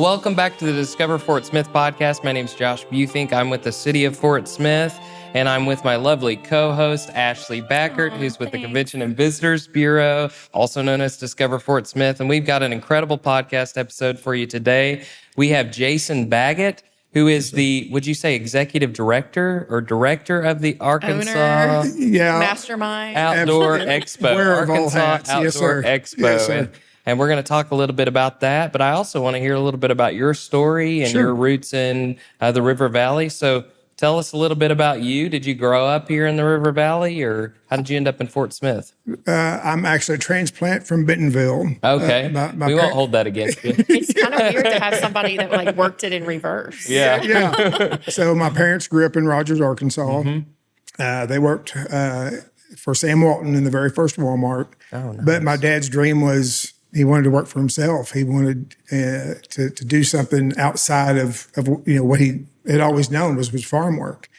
welcome back to the Discover Fort Smith podcast. My name is Josh Buthink. I'm with the city of Fort Smith, and I'm with my lovely co-host, Ashley Baggett, who's with the Convention and Visitors Bureau, also known as Discover Fort Smith. And we've got an incredible podcast episode for you today. We have Jason Baggett, who is the, would you say, executive director or director of the Arkansas Mastermind Outdoor Expo, Arkansas Outdoor Expo. Yes, sir. And we're going to talk a little bit about that, but I also want to hear a little bit about your story and your roots in the River Valley. So tell us a little bit about you. Did you grow up here in the River Valley, or how did you end up in Fort Smith? I'm actually a transplant from Bentonville. Okay. We won't hold that against you. It's kind of weird to have somebody that like worked it in reverse. Yeah. So my parents grew up in Rogers, Arkansas. They worked for Sam Walton in the very first Walmart. Oh, nice. But my dad's dream was he wanted to work for himself. He wanted to do something outside of what he had always known was farm work.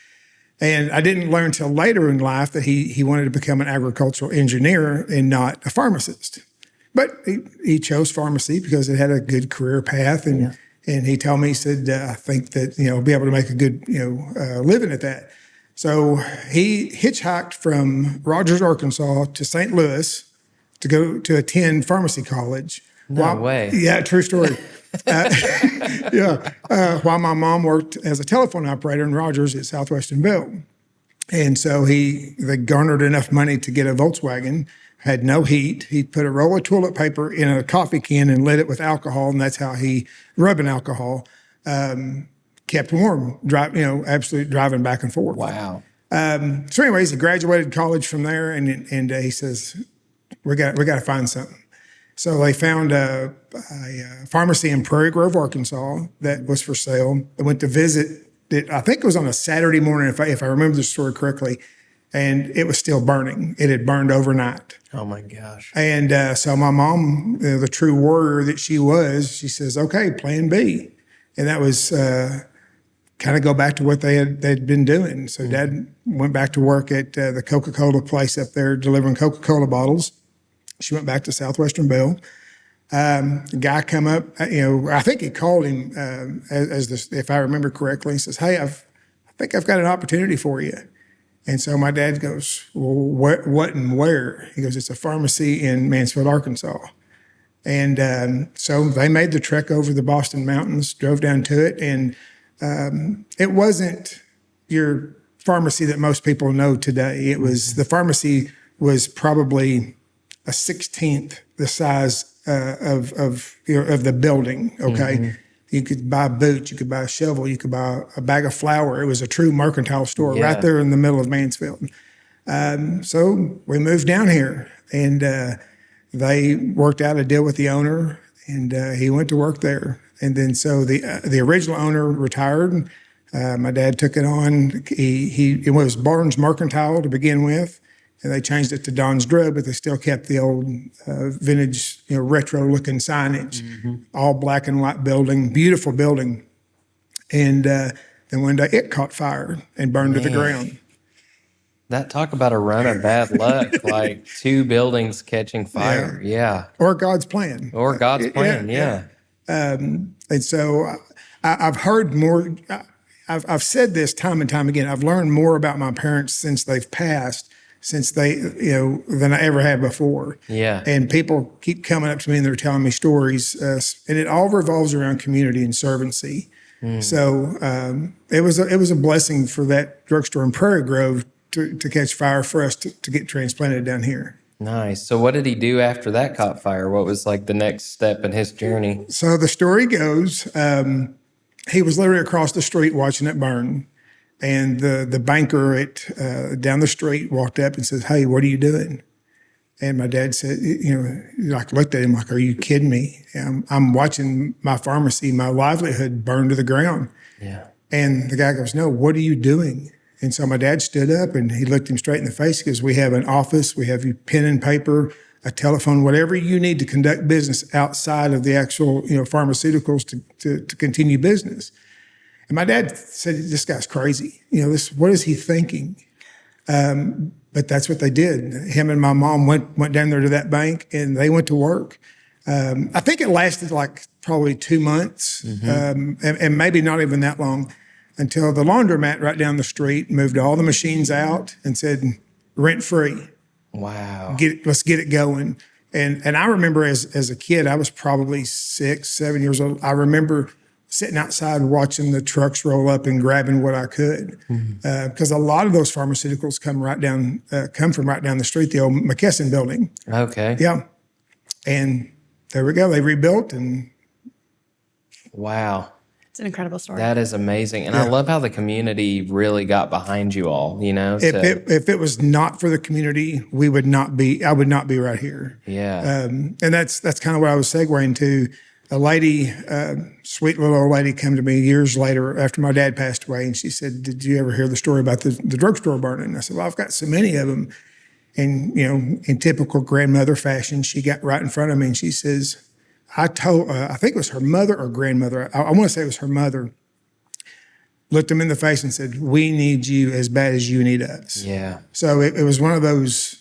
And I didn't learn until later in life that he wanted to become an agricultural engineer and not a pharmacist. But he chose pharmacy because it had a good career path. And he told me, he said, I think that, I'll be able to make a good, living at that. So he hitchhiked from Rogers, Arkansas to St. Louis to go to attend pharmacy college. No way. Yeah, true story. While my mom worked as a telephone operator in Rogers at Southwestern Bell. And so they garnered enough money to get a Volkswagen, had no heat. He put a roll of toilet paper in a coffee can and lit it with alcohol, and that's how he, rubbing alcohol, kept warm, absolutely driving back and forth. Wow. So anyways, he graduated college from there, and he says, we got to find something. So they found a pharmacy in Prairie Grove, Arkansas, that was for sale. They went to visit it. I think it was on a Saturday morning, if I remember the story correctly, and it was still burning. It had burned overnight. Oh my gosh. And so my mom, the true warrior that she was, she says, okay, plan B. And that was kind of go back to what they'd been doing. So Dad went back to work at the Coca-Cola place up there delivering Coca-Cola bottles. She went back to Southwestern Bell. The guy come up, I think he called him if I remember correctly. He says, hey, I think I've got an opportunity for you. And so my dad goes, well, what and where? He goes, it's a pharmacy in Mansfield, Arkansas. And so they made the trek over the Boston Mountains, drove down to it. And it wasn't your pharmacy that most people know today. It was, the pharmacy was probably a 16th the size of the building. Okay, you could buy boots, you could buy a shovel, you could buy a bag of flour. It was a true mercantile store right there in the middle of Mansfield. So we moved down here, and they worked out a deal with the owner, and he went to work there. And then so the original owner retired. My dad took it on. It was Barnes Mercantile to begin with. And they changed it to Don's Drug, but they still kept the old vintage, retro-looking signage, all black and white building, beautiful building. And then one day it caught fire and burned to the ground. That talk about a run of bad luck, like two buildings catching fire. Yeah. Or God's plan. Or God's plan, And so I've heard more. I've said this time and time again. I've learned more about my parents since they've passed, than I ever had before. Yeah. And people keep coming up to me and they're telling me stories, and it all revolves around community and servancy. So it was a blessing for that drugstore in Prairie Grove to catch fire for us to get transplanted down here. Nice. So what did he do after that caught fire? What was like the next step in his journey? So the story goes, he was literally across the street watching it burn. And the banker down the street walked up and says, hey, what are you doing? And my dad said, looked at him like, are you kidding me? I'm watching my pharmacy, my livelihood burn to the ground. Yeah. And the guy goes, no, what are you doing? And so my dad stood up and he looked him straight in the face. He goes, we have an office, we have pen and paper, a telephone, whatever you need to conduct business outside of the actual, pharmaceuticals to continue business. And my dad said, this guy's crazy. What is he thinking? But that's what they did. Him and my mom went down there to that bank, and they went to work. I think it lasted like probably 2 months, and maybe not even that long, until the laundromat right down the street moved all the machines out and said, rent free. Wow. Let's get it going. And I remember as a kid, I was probably 6, 7 years old. I remember sitting outside watching the trucks roll up and grabbing what I could, because a lot of those pharmaceuticals come from right down the street, the old McKesson building. Okay. Yeah, and there we go. They rebuilt, and wow. It's an incredible story. That is amazing. And I love how the community really got behind you all, you know? if it was not for the community, I would not be right here. Yeah. And that's kind of what I was segueing to. A lady, sweet little old lady, came to me years later after my dad passed away, and she said, "Did you ever hear the story about the drugstore burning?" And I said, "Well, I've got so many of them." And, in typical grandmother fashion, she got right in front of me and she says, I think it was her mother or grandmother. I want to say it was her mother. Looked them in the face and said, "We need you as bad as you need us." Yeah. So it was one of those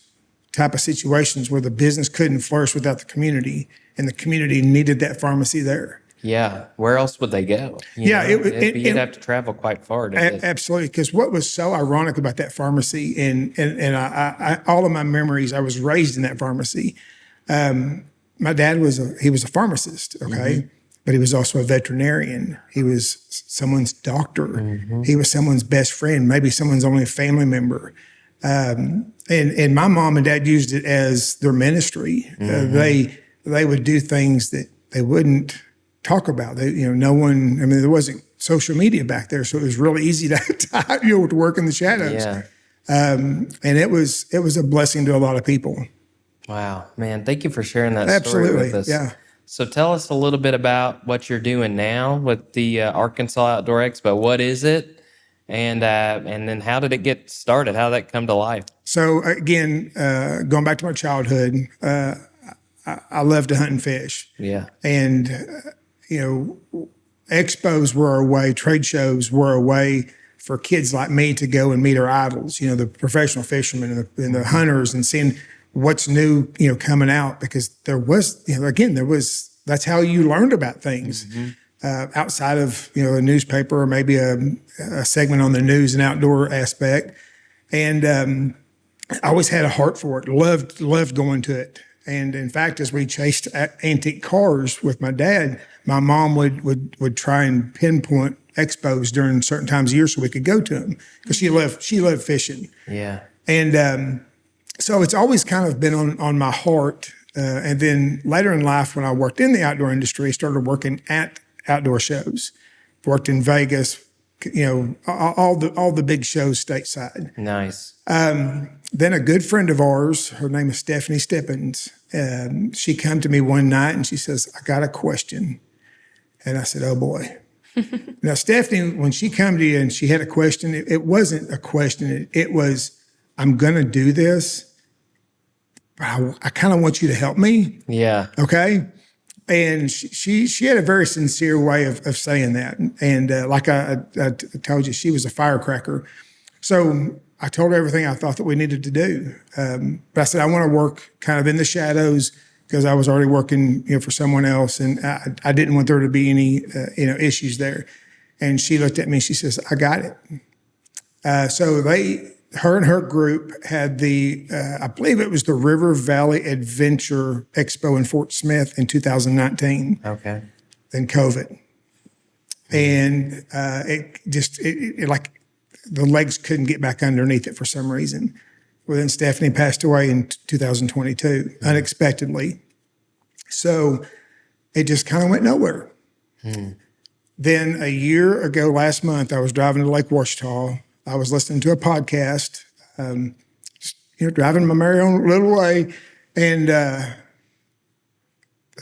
type of situations where the business couldn't flourish without the community, and the community needed that pharmacy there. Yeah. Where else would they go? Yeah, You'd have to travel quite far to get. Absolutely. Because what was so ironic about that pharmacy, and I all of my memories, I was raised in that pharmacy. My dad was a pharmacist, okay, but he was also a veterinarian. He was someone's doctor. He was someone's best friend, maybe someone's only family member. And my mom and dad used it as their ministry. They would do things that they wouldn't talk about. No one. I mean, there wasn't social media back there, so it was really easy to work in the shadows. Yeah. And it was a blessing to a lot of people. Wow, man! Thank you for sharing that Absolutely. story with us. Yeah. So tell us a little bit about what you're doing now with the Arkansas Outdoor Expo. What is it, and then how did it get started? How did that come to life? So again, going back to my childhood, I loved to hunt and fish. Yeah. And expos were a way, trade shows were a way for kids like me to go and meet our idols. The professional fishermen and the hunters, and seeing what's new, coming out, because there was, that's how you learned about things outside of, a newspaper or maybe a segment on the news and outdoor aspect. And I always had a heart for it, loved going to it. And in fact, as we chased antique cars with my dad, my mom would try and pinpoint expos during certain times of year so we could go to them, because she loved fishing. Yeah. And, so it's always kind of been on my heart. And then later in life, when I worked in the outdoor industry, started working at outdoor shows, worked in Vegas, all the big shows stateside. Nice. Then a good friend of ours, her name is Stebbins, she came to me one night and she says, "I got a question." And I said, "Oh boy." Now, Stephanie, when she came to you and she had a question, it wasn't a question. It was, "I'm going to do this, but I kind of want you to help me." Yeah. Okay. And she had a very sincere way of saying that. And like I told you, she was a firecracker. So I told her everything I thought that we needed to do. But I said, I want to work kind of in the shadows, because I was already working, for someone else, and I didn't want there to be any, issues there. And she looked at me and she says, "I got it." So her and her group had I believe it was the River Valley Adventure Expo in Fort Smith in 2019. Okay. Then COVID. And it like the legs couldn't get back underneath it for some reason. Well, then Stephanie passed away in 2022, unexpectedly. So it just kind of went nowhere. Then a year ago, last month, I was driving to Lake Ouachita. I was listening to a podcast, driving my merry own little way. And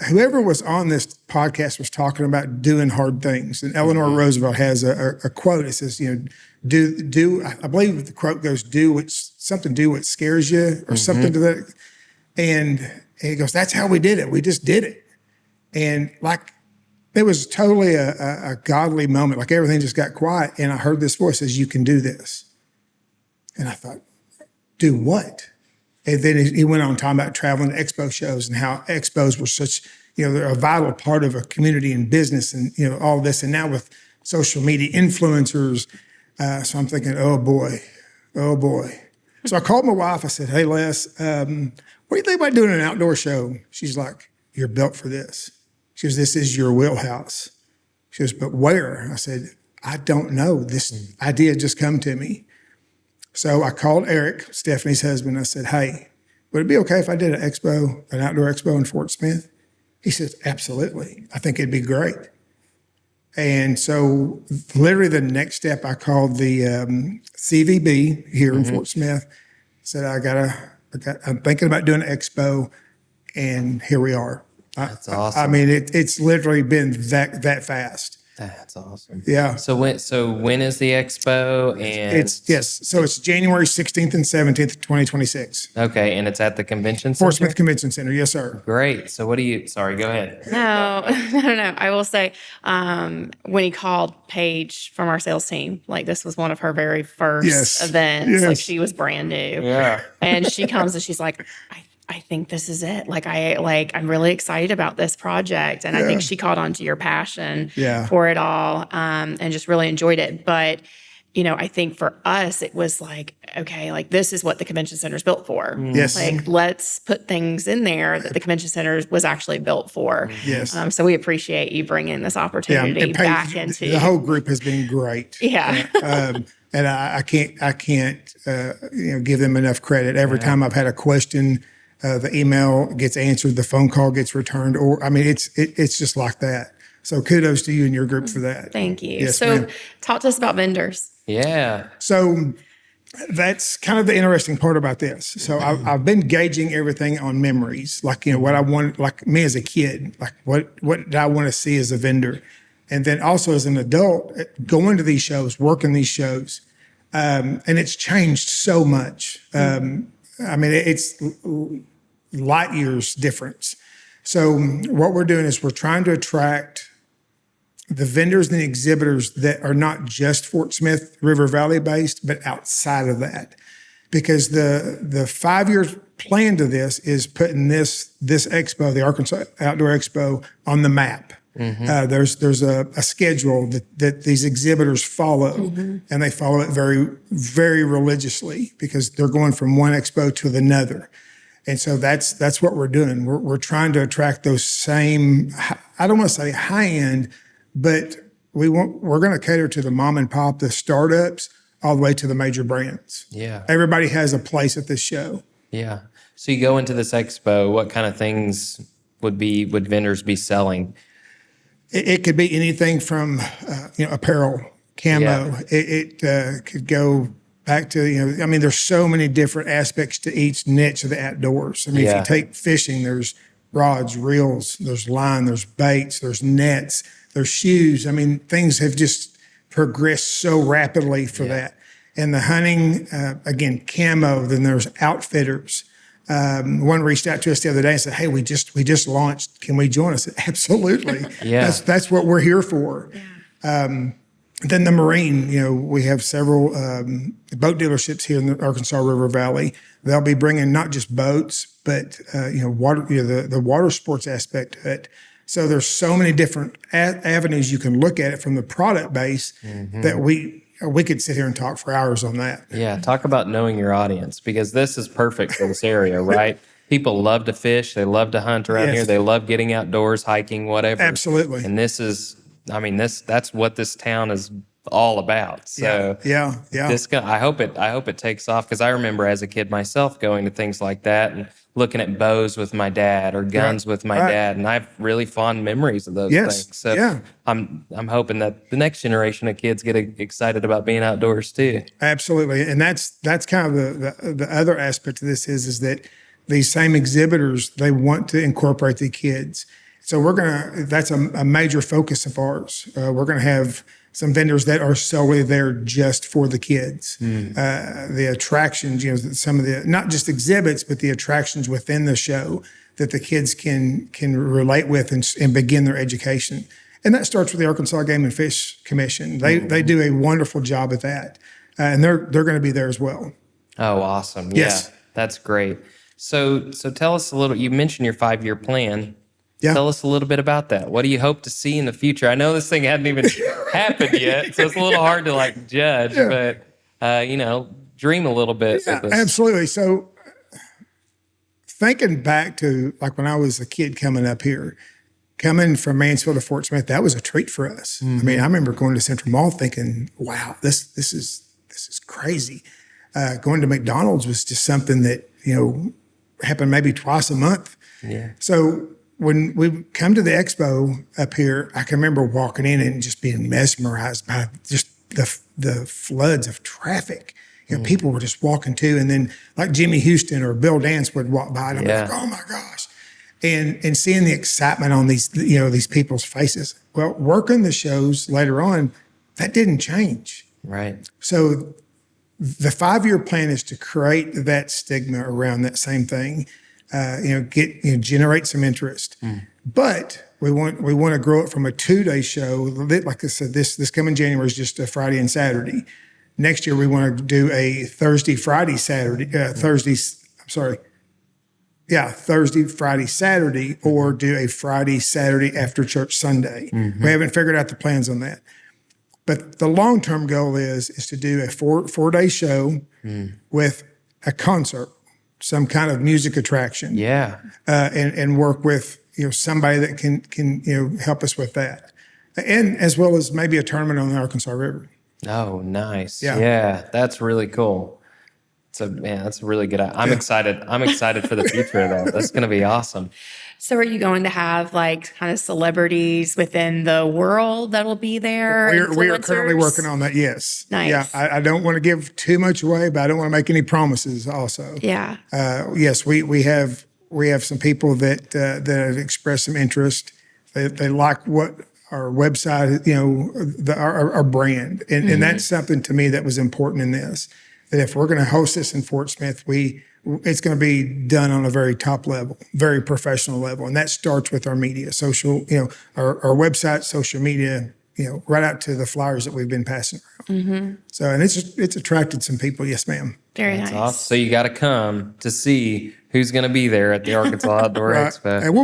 whoever was on this podcast was talking about doing hard things. And Eleanor Roosevelt has a quote. It says, do, I believe the quote goes, do what scares you, or something to that. And he goes, "That's how we did it. We just did it." And it was totally a godly moment. Like everything just got quiet. And I heard this voice says, "You can do this." And I thought, "Do what?" And then he went on talking about traveling to expo shows and how expos were such they're a vital part of a community and business and, all this. And now with social media influencers, so I'm thinking, oh boy. So I called my wife. I said, hey, Les, what do you think about doing an outdoor show? She's like, you're built for this. She goes, this is your wheelhouse. She goes, but where? I said, I don't know. This idea just come to me. So I called Eric, Stephanie's husband. I said, hey, would it be okay if I did an outdoor expo in Fort Smith? He says, absolutely. I think it'd be great. And so literally the next step, I called the CVB here in Fort Smith, said, I'm thinking about doing an expo, and here we are. That's awesome. I mean, it's literally been that fast. That's awesome. Yeah. So when is the expo? And So it's January 16th and 17th, 2026. Okay, and it's at the convention center? Fort Smith Convention Center. Yes, sir. Great. So sorry, go ahead. No. I will say, when he called Paige from our sales team, like this was one of her very first events. Yes. Like she was brand new. Yeah. And she comes and she's like, I think this is it. I'm really excited about this project. And I think she caught on to your passion for it all, and just really enjoyed it. But, I think for us, it was like, okay, like this is what the convention center is built for. Yes. Like, let's put things in there that the convention center was actually built for. Yes. So we appreciate you bringing this opportunity and Paige, back into the whole group has been great. Yeah. And I can't give them enough credit. Every time I've had a question, the email gets answered, the phone call gets returned, it's just like that. So kudos to you and your group for that. Thank you. Yes, So ma'am. talk to us about vendors. Yeah. So that's kind of the interesting part about this. So I've been gauging everything on memories, like, what I want, like me as a kid, like what did I want to see as a vendor? And then also as an adult, going to these shows, working these shows, and it's changed so much. It's light years difference. So what we're doing is we're trying to attract the vendors and the exhibitors that are not just Fort Smith, River Valley based, but outside of that. Because the 5-year plan to this is putting this expo, the Arkansas Outdoor Expo, on the map. There's a schedule that these exhibitors follow, and they follow it very, very religiously because they're going from one expo to another. And so that's what we're doing. We're trying to attract those same, I don't want to say high end, but we're going to cater to the mom and pop, the startups, all the way to the major brands. Yeah. Everybody has a place at this show. Yeah. So you go into this expo, what kind of things would vendors be selling? It could be anything from, apparel, camo. Yeah. It could go back to, there's so many different aspects to each niche of the outdoors. If you take fishing, there's rods, reels, there's line, there's baits, there's nets, there's shoes. Things have just progressed so rapidly for that. And the hunting, again, camo, then there's outfitters. One reached out to us the other day and said, hey, we just launched. Can we join us? Absolutely. That's what we're here for. Then the marine, we have several boat dealerships here in the Arkansas River Valley. They'll be bringing not just boats, but water, the water sports aspect of it. So there's so many different avenues you can look at it from the product base that we could sit here and talk for hours on that. Yeah, talk about knowing your audience, because this is perfect for this area, right? People love to fish. They love to hunt around here. They love getting outdoors, hiking, whatever. Absolutely. And this is, that's what this town is all about. So yeah. I hope it takes off, because I remember as a kid myself going to things like that and looking at bows with my dad or guns with my dad, and I have really fond memories of those things. So I'm hoping that the next generation of kids get excited about being outdoors too. Absolutely, and that's kind of the other aspect of this is that these same exhibitors, they want to incorporate the kids. So that's a major focus of ours. We're gonna have some vendors that are solely there just for the kids. The attractions, some of the, not just exhibits, but the attractions within the show that the kids can relate with and begin their education. And that starts with the Arkansas Game and Fish Commission. They do a wonderful job at that. And they're going to be there as well. Oh, awesome. Yes. Yeah, that's great. So tell us a little, you mentioned your 5-year plan. Tell us a little bit about that. What do you hope to see in the future? I know this thing hadn't even happened yet, so it's a little hard to like judge, but dream a little bit with us. Absolutely. So thinking back to like when I was a kid coming up here, coming from Mansfield to Fort Smith, that was a treat for us. I mean, I remember going to Central Mall thinking, wow, this is crazy. Going to McDonald's was just something that, happened maybe twice a month. Yeah. So when we come to the expo up here, I can remember walking in and just being mesmerized by just the floods of traffic. People were just walking too. And then like Jimmy Houston or Bill Dance would walk by and I'm like, oh my gosh. And seeing the excitement on these people's faces. Well, working the shows later on, that didn't change. Right. So the 5-year plan is to create that stigma around that same thing, generate some interest. But we want to grow it from a 2-day show. Like I said, this coming January is just a Friday and Saturday. Next year we want to do a Thursday, Friday, Saturday, Thursday, Friday, Saturday, or do a Friday, Saturday after church Sunday. We haven't figured out the plans on that. But the long-term goal is to do a four-day show with a concert, some kind of music attraction. Yeah. And work with, somebody that can help us with that. And as well as maybe a tournament on the Arkansas River. Oh, nice. Yeah. That's really cool. That's a really good. I'm excited. I'm excited for the future of that. That's going to be awesome. So are you going to have like kind of celebrities within the world that'll be there? We are currently working on that. Yes. Nice. Yeah. I don't want to give too much away, but I don't want to make any promises also. Yeah. Yes, we have some people that have expressed some interest. They like what our website, our brand. And that's something to me that was important in this, that if we're going to host this in Fort Smith, it's going to be done on a very top level, very professional level. And that starts with our media, social, our website, social media, right out to the flyers that we've been passing around. So, and it's attracted some people. Yes, ma'am. Very That's nice. awesome. So you got to come to see who's going to be there at the Arkansas Outdoor Expo. And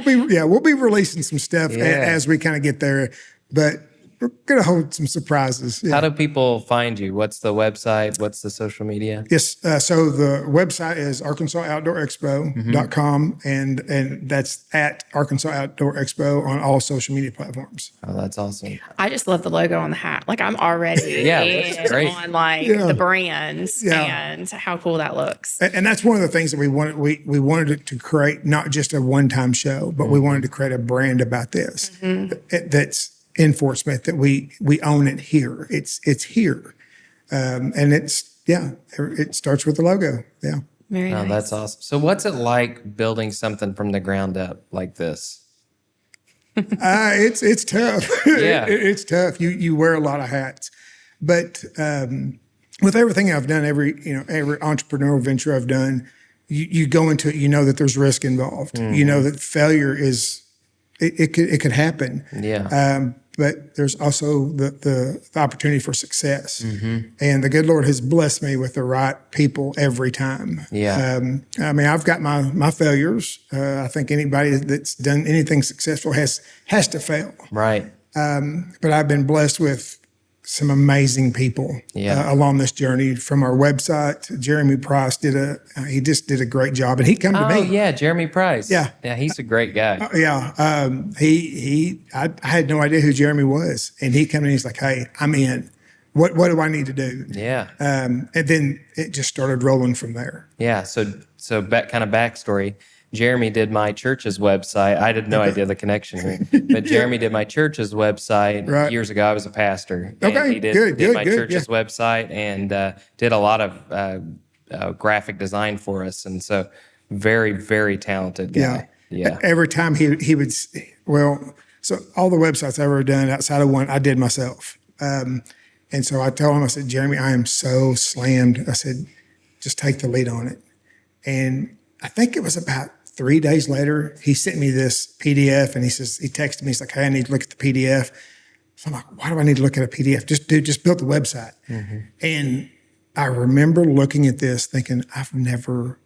we'll be releasing some stuff as we kind of get there, but we're going to hold some surprises. Yeah. How do people find you? What's the website? What's the social media? Yes. So the website is ArkansasOutdoorExpo.com, and that's at Arkansas Outdoor Expo on all social media platforms. Oh, that's awesome. I just love the logo on the hat. Like I'm already that's great. on the brands and how cool that looks. And that's one of the things that we wanted. We wanted it to create not just a one-time show, but we wanted to create a brand about this that's in Fort Smith, that we own it here. It's here. And it starts with the logo. Yeah. Very nice. That's awesome. So what's it like building something from the ground up like this? It's tough. Yeah. It's tough. You wear a lot of hats, but with everything I've done, every entrepreneurial venture I've done, you go into it, that there's risk involved. That failure it could happen. Yeah. But there's also the opportunity for success. And the good Lord has blessed me with the right people every time. Yeah. I've got my failures. I think anybody that's done anything successful has to fail. Right. But I've been blessed with some amazing people along this journey. From our website, Jeremy Price he just did a great job, and he come to me. Oh yeah, Jeremy Price. Yeah, he's a great guy. I had no idea who Jeremy was, and he came in. He's like, "Hey, I'm in. What do I need to do?" Yeah. And then it just started rolling from there. Yeah. So kind of backstory. Jeremy did my church's website. I had no idea the connection here, but Jeremy did my church's website years ago. I was a pastor. And he did my church's website and did a lot of graphic design for us. And so very, very talented guy. Yeah. Every time he would, so all the websites I've ever done outside of one, I did myself. And so I told him, I said, Jeremy, I am so slammed. I said, just take the lead on it. And I think it was about 3 days later, he sent me this PDF, and he texted me, he's like, "Hey, I need to look at the PDF." So I'm like, "Why do I need to look at a PDF? Just build the website." And I remember looking at this thinking, I've never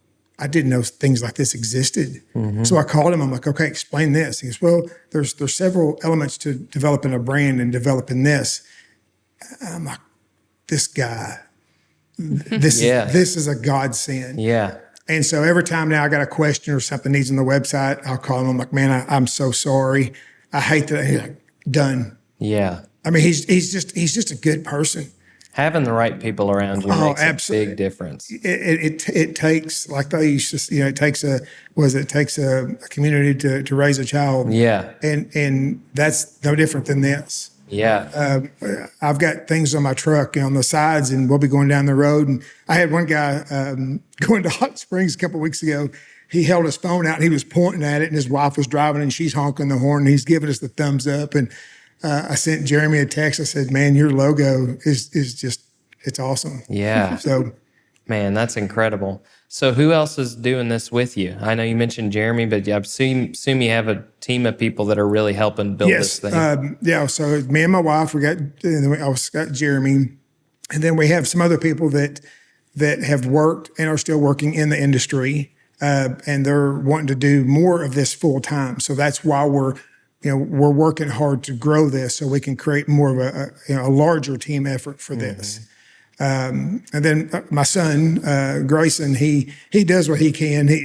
I didn't know things like this existed. So I called him. I'm like, okay, explain this. He goes, well, there's several elements to developing a brand and developing this. I'm like, this guy, this is a godsend. Yeah. And so every time now I got a question or something needs on the website, I'll call him. I'm like, man, I'm so sorry. I hate that. He's like, done. Yeah. I mean, he's just a good person. Having the right people around you makes a big difference. It takes, like they used to, it takes a community to raise a child. Yeah. And that's no different than this. Yeah. I've got things on my truck on the sides, and we'll be going down the road. And I had one guy going to Hot Springs a couple of weeks ago. He held his phone out and he was pointing at it, and his wife was driving and she's honking the horn and he's giving us the thumbs up. And I sent Jeremy a text. I said, man, your logo is just, it's awesome. Yeah. So, man, that's incredible. So who else is doing this with you? I know you mentioned Jeremy, but I assume you have a team of people that are really helping build this thing. So me and my wife, we got Jeremy, and then we have some other people that have worked and are still working in the industry, and they're wanting to do more of this full time. So that's why we're working hard to grow this so we can create more of a larger team effort for this. And then my son, Grayson, he does what he can. He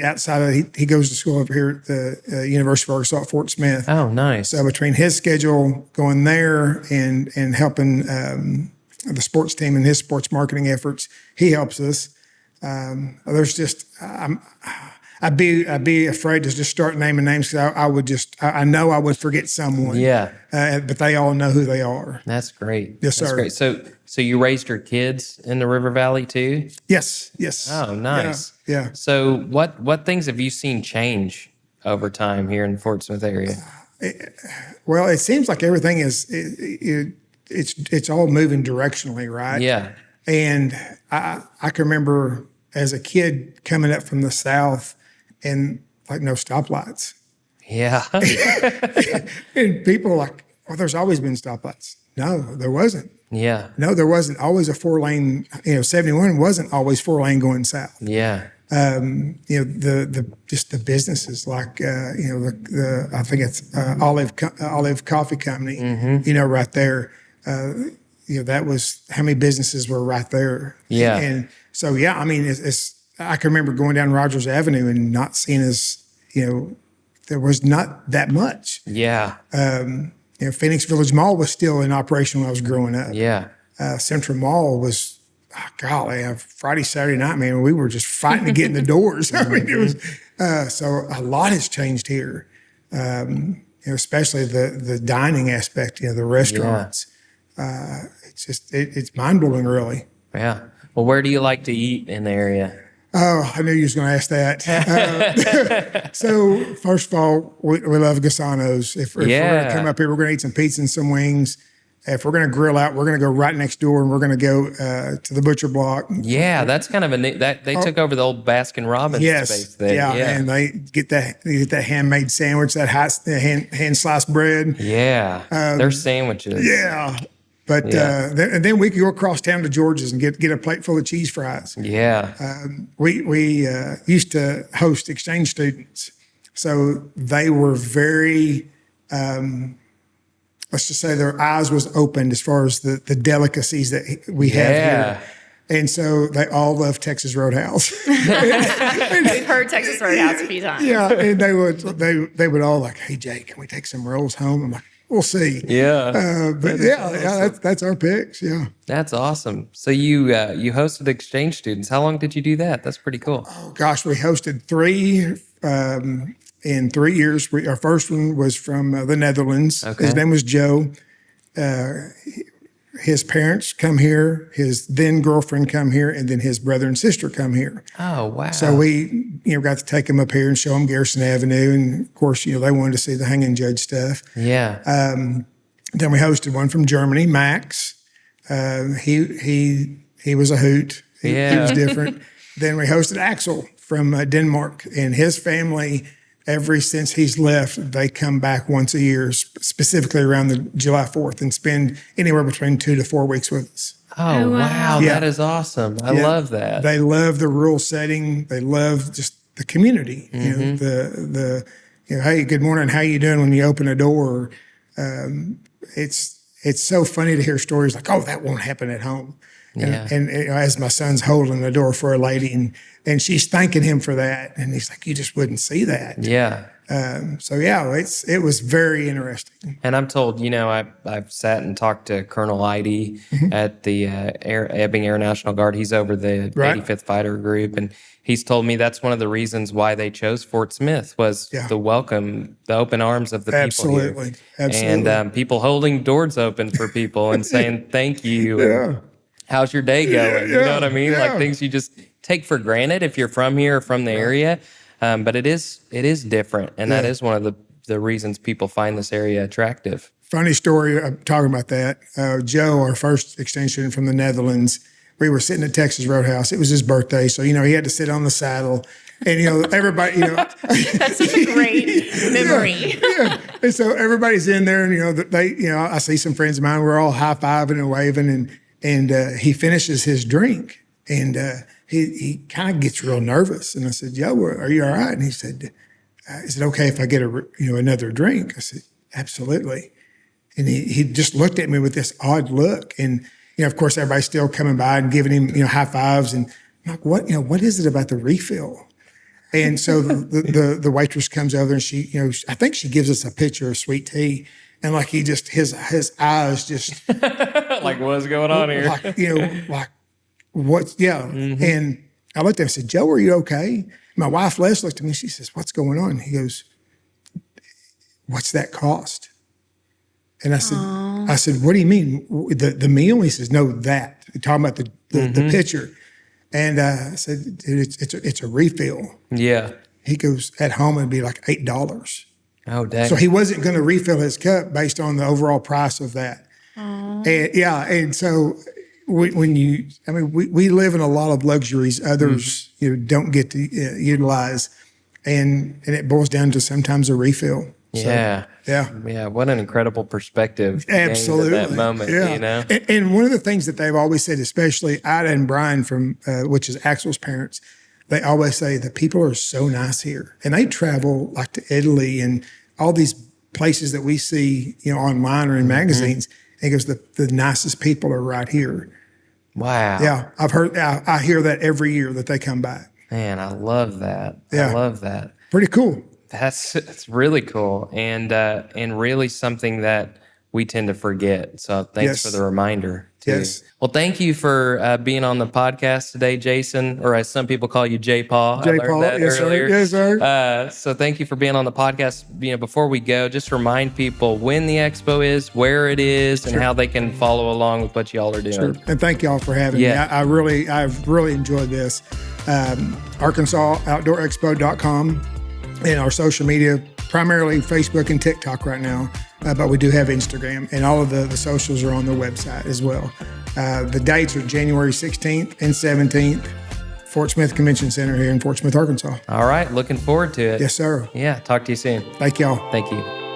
goes to school up here at the University of Arkansas at Fort Smith. Oh, nice. So between his schedule going there and helping the sports team and his sports marketing efforts, he helps us. There's just I'd be afraid to just start naming names because I know I would forget someone. Yeah. But they all know who they are. That's great. Yes, That's sir. great. So you raised your kids in the River Valley too? Yes. Oh, nice. Yeah. So what things have you seen change over time here in the Fort Smith area? Well, it seems like everything it's all moving directionally, right? Yeah. And I can remember as a kid coming up from the South and like no stoplights. Yeah. And people were like, well, there's always been stoplights. No, there wasn't. Yeah. No, there wasn't always a 4-lane, 71 wasn't always 4-lane going south. Yeah. Just the businesses like, I think it's Olive Coffee Company, right there. That was how many businesses were right there. Yeah. And so, I mean, I can remember going down Rogers Avenue and not seeing there was not that much. Yeah. Phoenix Village Mall was still in operation when I was growing up. Yeah. Central Mall was, Friday, Saturday night, man, we were just fighting to get in the doors. I mean, it was, so a lot has changed here, especially the dining aspect, the restaurants. Yeah. It's mind-blowing, really. Yeah. Well, where do you like to eat in the area? Oh, I knew you was going to ask that. So first of all, we love Gasano's. If we're going to come up here, we're going to eat some pizza and some wings. If we're going to grill out, we're going to go right next door and we're going to go to the Butcher Block. Yeah, that's kind of they took over the old Baskin Robbins space there. Yeah, and they get that handmade sandwich, that hot hand sliced bread. Yeah, their sandwiches. Yeah. But then we could go across town to George's and get a plate full of cheese fries. Yeah. We used to host exchange students. So they were very, let's just say their eyes was opened as far as the delicacies that we have here. And so they all love Texas Roadhouse. We've heard Texas Roadhouse a few times. Yeah, and they would all like, hey, Jay, can we take some rolls home? I'm like, we'll see. Yeah. But that's our picks. Yeah. That's awesome. So you hosted exchange students. How long did you do that? That's pretty cool. Oh gosh, we hosted 3 in 3 years. Our first one was from the Netherlands. Okay. His name was Joe. His parents come here, his then girlfriend come here, and then his brother and sister come here. Oh, wow. So we, got to take them up here and show them Garrison Avenue. And of course, they wanted to see the hanging judge stuff. Yeah. Then we hosted one from Germany, Max. He was a hoot. He was different. Then we hosted Axel from Denmark, and his family, ever since he's left, they come back once a year, specifically around the July 4th, and spend anywhere between 2 to 4 weeks with us. Oh, wow. Yeah. That is awesome. I love that. They love the rural setting. They love just the community. You know, the hey, good morning, how you doing when you open a door? It's so funny to hear stories like, oh, that won't happen at home. And as my son's holding the door for a lady, and she's thanking him for that, and he's like, you just wouldn't see that. Yeah. It was very interesting. And I'm told, I've sat and talked to Colonel Idy at the Ebbing Air National Guard. He's over the 85th Fighter Group, and he's told me that's one of the reasons why they chose Fort Smith was the welcome, the open arms of the people here. Absolutely. And people holding doors open for people and saying thank you. How's your day going? You know what I mean? Like things you just take for granted if you're from here or from the area. But it is different. And that is one of the reasons people find this area attractive. Funny story, I'm talking about that. Joe, our first exchange student from the Netherlands, we were sitting at Texas Roadhouse. It was his birthday. So, he had to sit on the saddle. And, everybody, That's such a great memory. And so everybody's in there and, I see some friends of mine. We're all high-fiving and waving and he finishes his drink and he kind of gets real nervous. And I said, Joe, are you all right? And he said, is it okay if I get another drink? I said, absolutely. And he just looked at me with this odd look. And, of course, everybody's still coming by and giving him, high fives. And I'm like, what is it about the refill? And so the waitress comes over and she, I think she gives us a pitcher of sweet tea. And like his eyes just like what's going on here? Like what? Yeah. And I looked at him and said, Joe, are you okay? My wife Les looked at me. She says, what's going on? He goes, what's that cost? And I said, what do you mean? The meal? He says, no, that. You're talking about the pitcher. And I said, it's a refill. Yeah. He goes, at home it'd be like $8. Oh, dang. So he wasn't going to refill his cup based on the overall price of that. And so we live in a lot of luxuries others don't get to utilize, and it boils down to sometimes a refill. Yeah. What an incredible perspective. Absolutely. At that moment, And one of the things that they've always said, especially Ida and Brian from which is Axel's parents, they always say the people are so nice here, and they travel like to Italy and all these places that we see, online or in magazines. And he goes, the nicest people are right here. Wow. Yeah, I hear that every year that they come back. Man, I love that. Yeah. I love that. Pretty cool. That's really cool, and really something that we tend to forget. So thanks for the reminder too. Yes. Well, thank you for being on the podcast today, Jason, or as some people call you, J-Paul. I learned that earlier. Yes, sir. So thank you for being on the podcast. Before we go, just remind people when the expo is, where it is, and how they can follow along with what y'all are doing. Sure. And thank y'all for having me. I've really enjoyed this. Arkansas Outdoor Expo.com and our social media, primarily Facebook and TikTok right now. But we do have Instagram, and all of the socials are on the website as well. The dates are January 16th and 17th, Fort Smith Convention Center here in Fort Smith, Arkansas. All right. Looking forward to it. Yes, sir. Yeah. Talk to you soon. Thank y'all. Thank you.